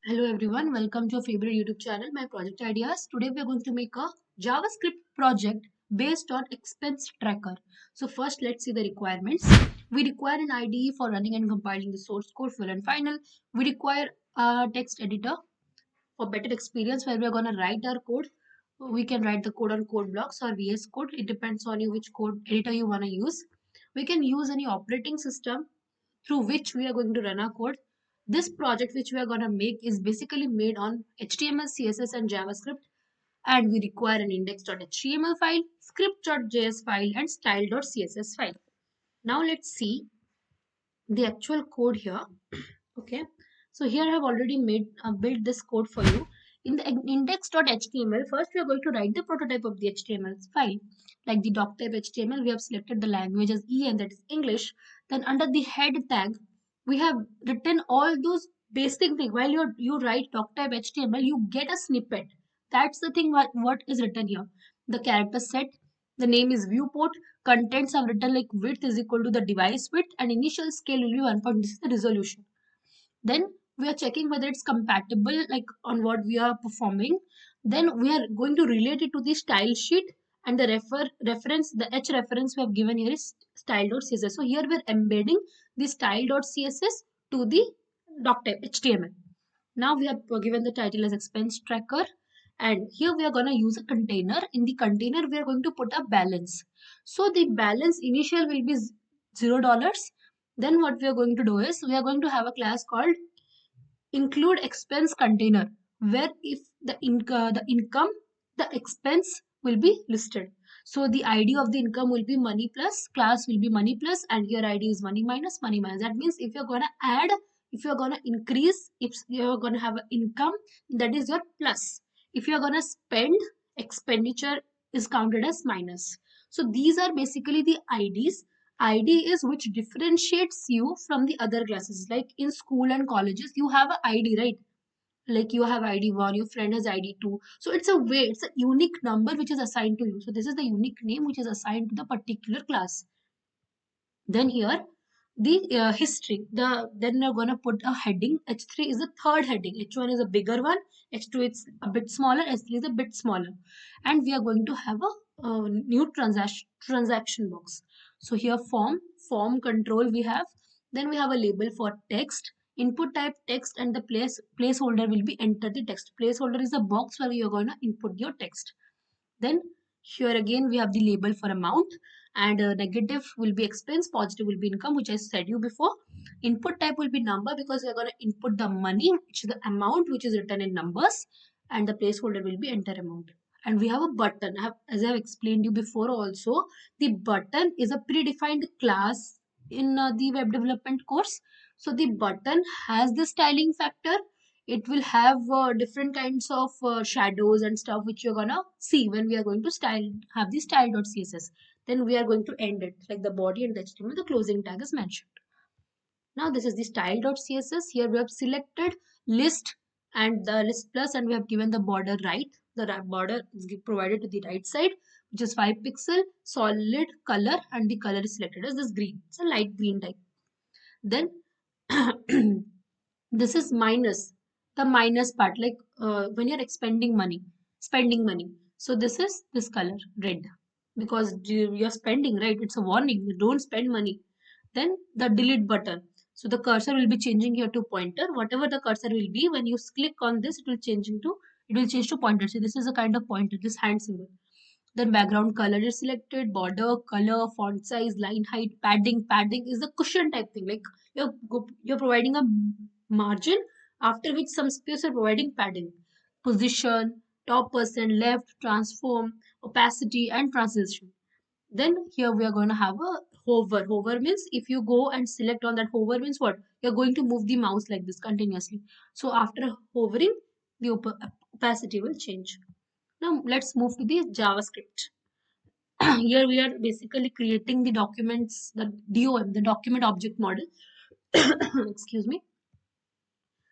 Hello everyone, welcome to your favorite YouTube channel, My Project Ideas. Today we are going to make a JavaScript project based on expense tracker. So first let's see the requirements. We require an IDE for running and compiling the source code full and final. We require a text editor for better experience where we are going to write our code. We can write the code on code blocks or VS Code. It depends on you which code editor you want to use. We can use any operating system through which we are going to run our code. This project which we are going to make is basically made on HTML, CSS and JavaScript, and we require an index.html file, script.js file and style.css file. Now let's see the actual code here. Okay, so here I have already made built this code for you. In the index.html, first we are going to write the prototype of the HTML file. Like the doc type HTML, we have selected the language as EN, that is English. Then under the head tag, we have written all those basic things. While you write doc type HTML, you get a snippet. That's the thing what is written here. The character set, the name is viewport, contents are written like width is equal to the device width and initial scale will be 1 point. This is the resolution. Then we are checking whether it's compatible like on what we are performing. Then we are going to relate it to the style sheet, and the reference, the h reference we have given here is style.css. So here we are embedding the style.css to the doc type HTML. Now we have given the title as expense tracker, and here we are going to use a container. In the container we are going to put a balance. So the balance initial will be $0. Then what we are going to do is we are going to have a class called include expense container, where if the income, the expense will be listed. So the id of the income will be money plus, class will be money plus, and your id is money minus money minus. That means if you're going to add, if you're going to increase, if you're going to have an income, that is your plus. If you're going to spend, expenditure is counted as minus. So these are basically the ids. ID is which differentiates you from the other classes. Like in school and colleges, you have an ID, right? Like you have ID 1, your friend has ID 2. So it's a way, it's a unique number which is assigned to you. So this is the unique name which is assigned to the particular class. Then here, the history. Then we're gonna put a heading. H3 is the third heading. H1 is a bigger one. H2 is a bit smaller. H3 is a bit smaller. And we are going to have a new transaction box. So here form control we have. Then we have a label for text. Input type text, and the placeholder will be enter the text. Placeholder is a box where you're going to input your text. Then here again we have the label for amount, and negative will be expense, positive will be income, which I said you before. Input type will be number because we are going to input the money, which is the amount which is written in numbers, and the placeholder will be enter amount. And we have a button. As I have explained you before also, the button is a predefined class in the web development course. So the button has the styling factor. It will have different kinds of shadows and stuff which you're gonna see when we are going to have the style.css. Then we are going to end it like the body and the HTML, the closing tag is mentioned. Now this is the style.css. Here we have selected list and the list plus, and we have given the border right. The border is provided to the right side, which is 5 pixel, solid color, and the color is selected as this green. It's a light green type. Then this is minus, the minus part, like when you're expending money, spending money. So this is this color red because you're spending, right? It's a warning, don't spend money. Then the delete button. So the cursor will be changing here to pointer. Whatever the cursor will be, when you click on this, it will change to pointer. So this is a kind of pointer, this hand symbol. Then background color is selected, border, color, font size, line height, padding. Padding is the cushion type thing. Like you're providing a margin after which some space are providing padding. Position, top percent, left, transform, opacity, and transition. Then here we are going to have a hover. Hover means if you go and select on that, hover means what? You're going to move the mouse like this continuously. So after hovering, the opacity will change. Now let's move to the JavaScript. Here we are basically creating the documents, the DOM, the document object model. Excuse me.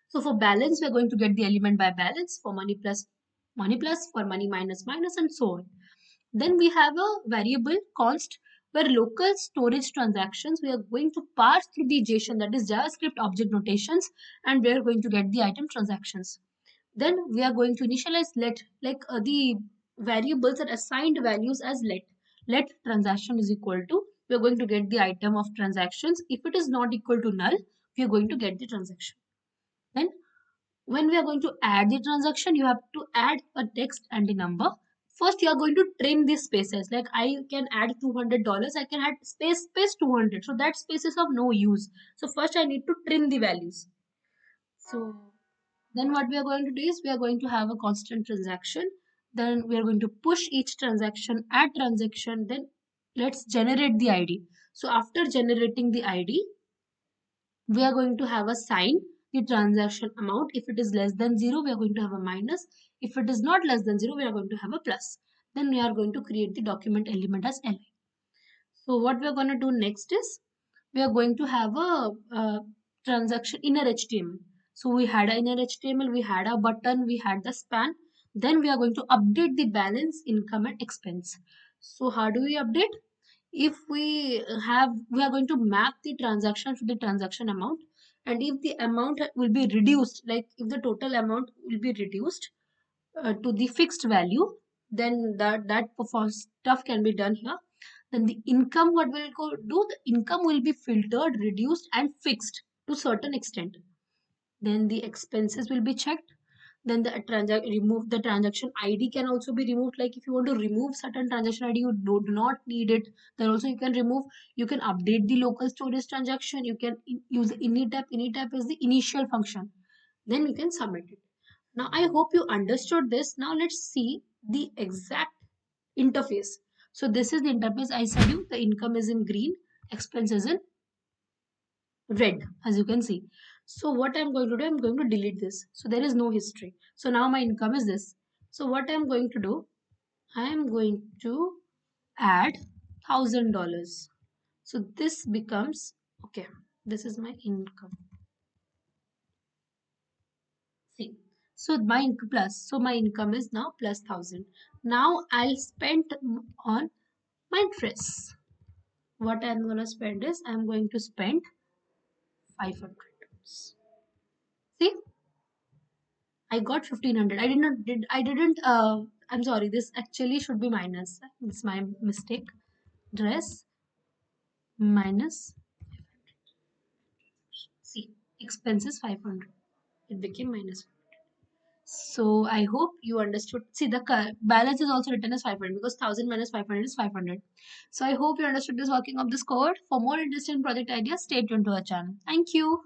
So for balance, we're going to get the element by balance, for money plus, for money minus minus, and so on. Then we have a variable const where local storage transactions, we are going to pass through the JSON, that is JavaScript object notations, and we are going to get the item transactions. Then we are going to initialize let, like the variables are assigned values as let transaction is equal to, we are going to get the item of transactions. If it is not equal to null, we are going to get the transaction. Then when we are going to add the transaction, you have to add a text and a number. First, you are going to trim these spaces. Like I can add $200, I can add space 200. So that space is of no use. So first I need to trim the values. So then what we are going to do is we are going to have a constant transaction. Then we are going to push each transaction, add transaction. Then let's generate the ID. So after generating the ID, we are going to have a sign the transaction amount. If it is less than 0, we are going to have a minus. If it is not less than 0, we are going to have a plus. Then we are going to create the document element as li. So what we are going to do next is we are going to have a transaction inner HTML. So we had an inner HTML, we had a button, we had the span. Then we are going to update the balance, income and expense. So how do we update? If we are going to map the transaction to the transaction amount, and if the amount will be reduced, like if the total amount will be reduced to the fixed value, then that stuff can be done here. Then the income, what will go do, the income will be filtered, reduced and fixed to certain extent. Then the expenses will be checked. Then the remove the transaction ID can also be removed. Like if you want to remove certain transaction ID, you do not need it, then also you can remove. You can update the local storage transaction. You can use init app is the initial function. Then you can submit it. Now I hope you understood this. Now let's see the exact interface. So this is the interface. I said you the income is in green, expense is in red, as you can see. So what I'm going to do, I'm going to delete this. So there is no history. So now my income is this. So what I'm going to do, I am going to add $1,000. So this becomes, okay, this is my income. See, so my my income is now plus 1,000. Now I'll spend on my dress. What I'm going to spend is, I'm going to spend 500. See, I got 1,500. I didn't, I'm sorry, this actually should be minus. It's my mistake. Dress minus, see, expenses 500. It became minus. So I hope you understood. See, the balance is also written as 500 because 1,000 minus 500 is 500. So I hope you understood this working of this code. For more interesting project ideas, stay tuned to our channel. Thank you.